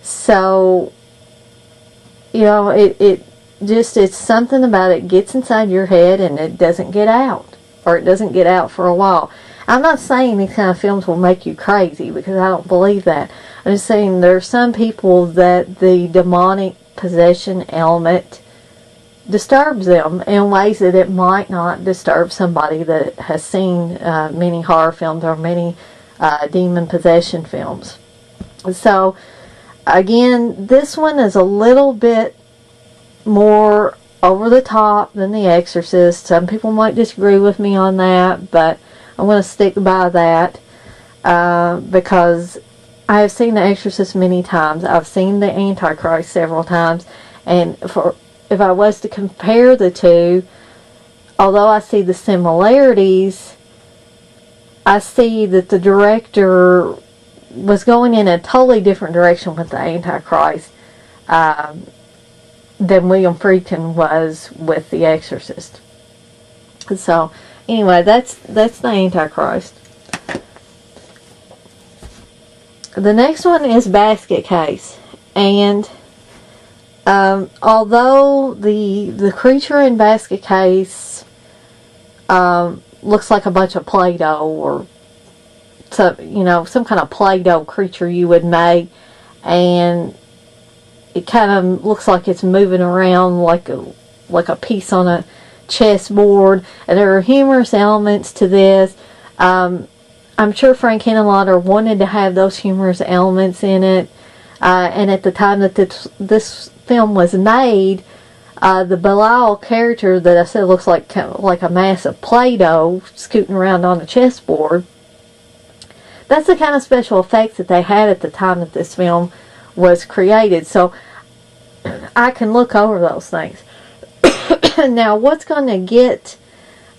So, you know, it's something about it gets inside your head and it doesn't get out. Or it doesn't get out for a while. I'm not saying these kind of films will make you crazy, because I don't believe that. I'm just saying there are some people that the demonic possession element disturbs them in ways that it might not disturb somebody that has seen many horror films or many demon possession films. So, again, this one is a little bit more over the top than The Exorcist. Some people might disagree with me on that, but I'm going to stick by that because I have seen The Exorcist many times. I've seen The Antichrist several times, and if I was to compare the two, although I see the similarities, I see that the director was going in a totally different direction with The Antichrist than William Friedkin was with The Exorcist. So, anyway, that's The Antichrist. The next one is Basket Case. And although the creature in Basket Case looks like a bunch of Play-Doh, or some kind of Play-Doh creature you would make, and it kind of looks like it's moving around like a piece on a chessboard, and there are humorous elements to this. I'm sure Frank Henenlotter wanted to have those humorous elements in it, and at the time that this film was made, the Belial character that I said looks like a mass of Play-Doh scooting around on a chessboard, that's the kind of special effects that they had at the time that this film was created. So I can look over those things. Now, what's going to get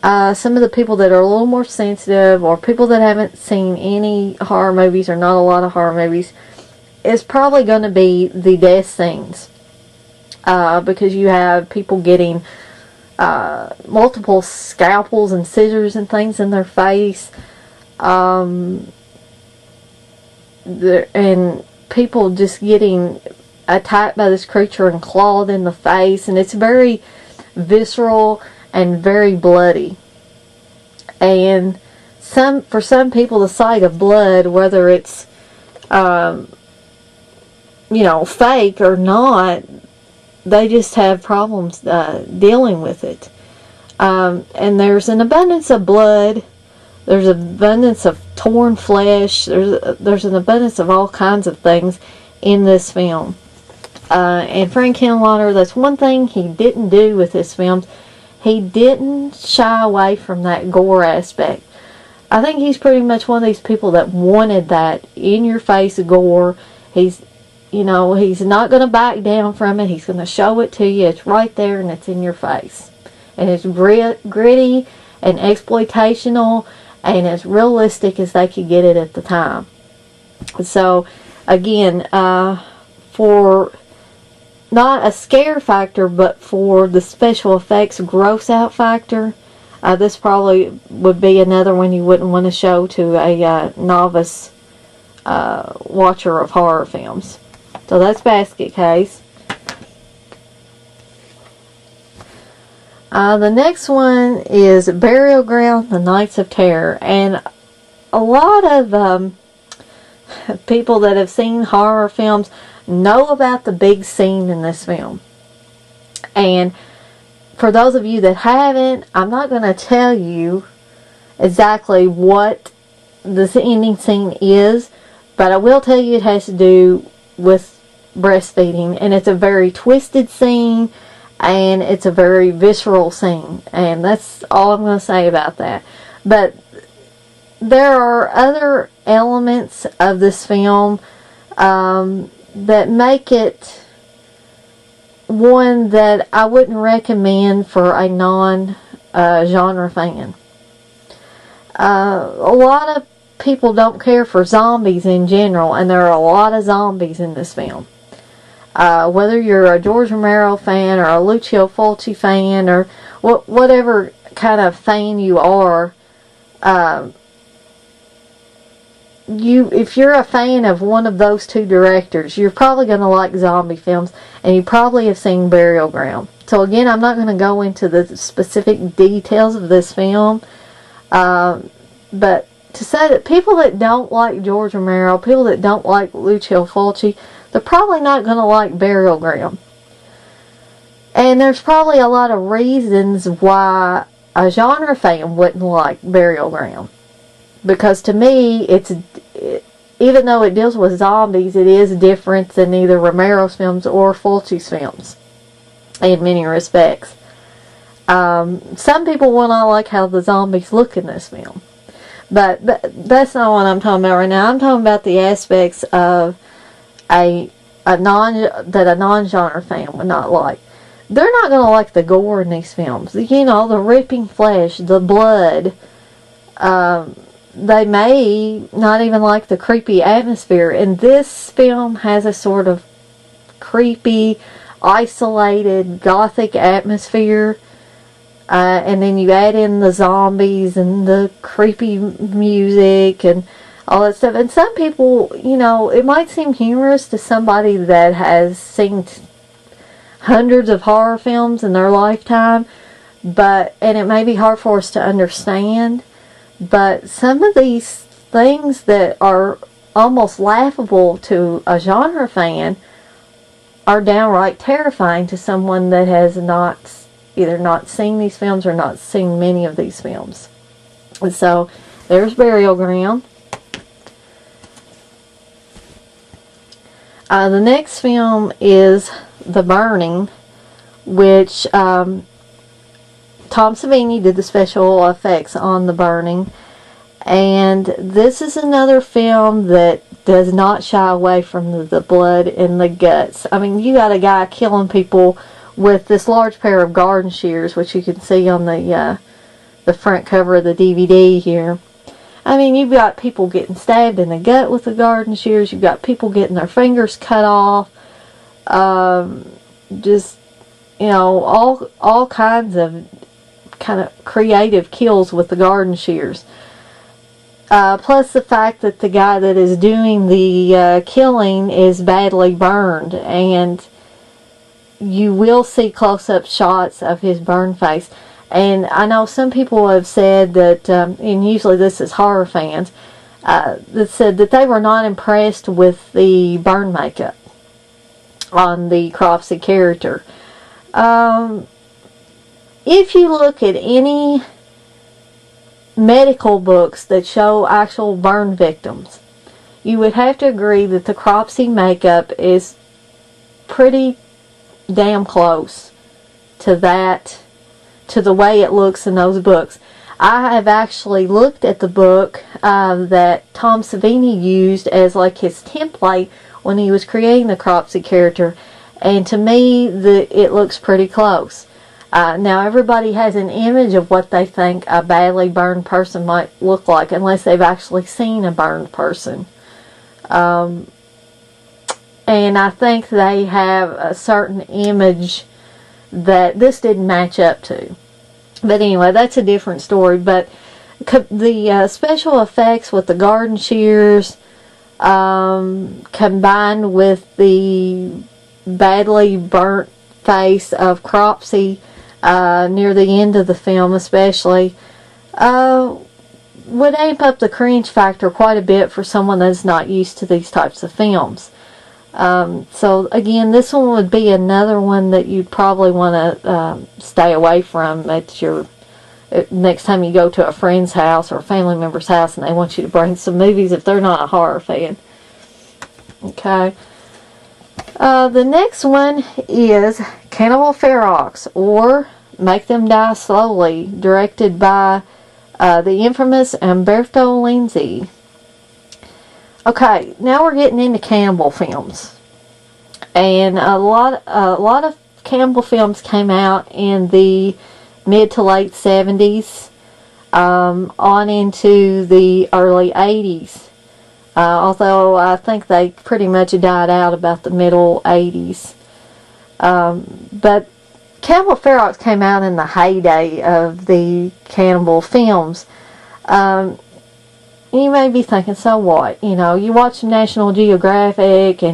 some of the people that are a little more sensitive, or people that haven't seen any horror movies or not a lot of horror movies, is probably going to be the death scenes. Because you have people getting multiple scalpels and scissors and things in their face. And people just getting attacked by this creature and clawed in the face. And it's very visceral and very bloody. And for some people, the sight of blood, whether it's fake or not, they just have problems dealing with it. And there's an abundance of blood. There's an abundance of torn flesh. There's an abundance of all kinds of things in this film. And Frank Henenlotter, that's one thing he didn't do with his films. He didn't shy away from that gore aspect. I think he's pretty much one of these people that wanted that in-your-face gore. He's not going to back down from it. He's going to show it to you. It's right there and it's in your face. And it's gritty and exploitational and as realistic as they could get it at the time. So, again, for not a scare factor, but for the special effects gross out factor, this probably would be another one you wouldn't want to show to a novice watcher of horror films. So that's Basket Case. The next one is Burial Ground, The Nights of Terror. And a lot of people that have seen horror films know about the big scene in this film. And for those of you that haven't, I'm not going to tell you exactly what the ending scene is, but I will tell you it has to do with breastfeeding, and it's a very twisted scene, and it's a very visceral scene, and that's all I'm going to say about that. But there are other elements of this film that make it one that I wouldn't recommend for a non-genre fan. A lot of people don't care for zombies in general, and there are a lot of zombies in this film. Whether you're a George Romero fan or a Lucio Fulci fan or whatever kind of fan you are, if you're a fan of one of those two directors, you're probably going to like zombie films, and you probably have seen Burial Ground. So again, I'm not going to go into the specific details of this film, but to say that people that don't like George Romero, people that don't like Lucio Fulci, they're probably not going to like Burial Ground. And there's probably a lot of reasons why a genre fan wouldn't like Burial Ground. Because to me, even though it deals with zombies, it is different than either Romero's films or Fulci's films in many respects. Some people will not like how the zombies look in this film. But that's not what I'm talking about right now. I'm talking about the aspects of a non-genre fan would not like. They're not going to like the gore in these films. You know, the ripping flesh, the blood. They may not even like the creepy atmosphere. And this film has a sort of creepy, isolated, gothic atmosphere. And then you add in the zombies and the creepy music and all that stuff. And some people, you know, it might seem humorous to somebody that has seen hundreds of horror films in their lifetime, and it may be hard for us to understand, but some of these things that are almost laughable to a genre fan are downright terrifying to someone that has either not seen these films or not seen many of these films. And so there's Burial Ground. The next film is The Burning, which Tom Savini did the special effects on The Burning. And this is another film that does not shy away from the blood and the guts. I mean, you got a guy killing people with this large pair of garden shears, which you can see on the front cover of the DVD here. I mean, you've got people getting stabbed in the gut with the garden shears. You've got people getting their fingers cut off. Just, you know, all kinds of kind of creative kills with the garden shears. Plus the fact that the guy that is doing the killing is badly burned, and you will see close-up shots of his burned face. And I know some people have said that, and usually this is horror fans, that said that they were not impressed with the burn makeup on the Cropsey character. If you look at any medical books that show actual burn victims, you would have to agree that the Cropsey makeup is pretty damn close to the way it looks in those books. I have actually looked at the book that Tom Savini used as like his template when he was creating the Cropsey character, and to me it looks pretty close. Now everybody has an image of what they think a badly burned person might look like, unless they've actually seen a burned person. And I think they have a certain image that this didn't match up to. But anyway, that's a different story. But the special effects with the garden shears combined with the badly burnt face of Cropsey near the end of the film especially would amp up the cringe factor quite a bit for someone that's not used to these types of films. So again, this one would be another one that you'd probably want to stay away from at your next time you go to a friend's house or a family member's house and they want you to bring some movies if they're not a horror fan. Okay. The next one is Cannibal Ferox, or Make Them Die Slowly, directed by the infamous Umberto Lenzi. Okay, now we're getting into cannibal films, and a lot of cannibal films came out in the mid to late 70s, on into the early 80s. Although I think they pretty much died out about the middle 80s. But Cannibal Ferox came out in the heyday of the cannibal films. And you may be thinking, so what? You know, you watch National Geographic and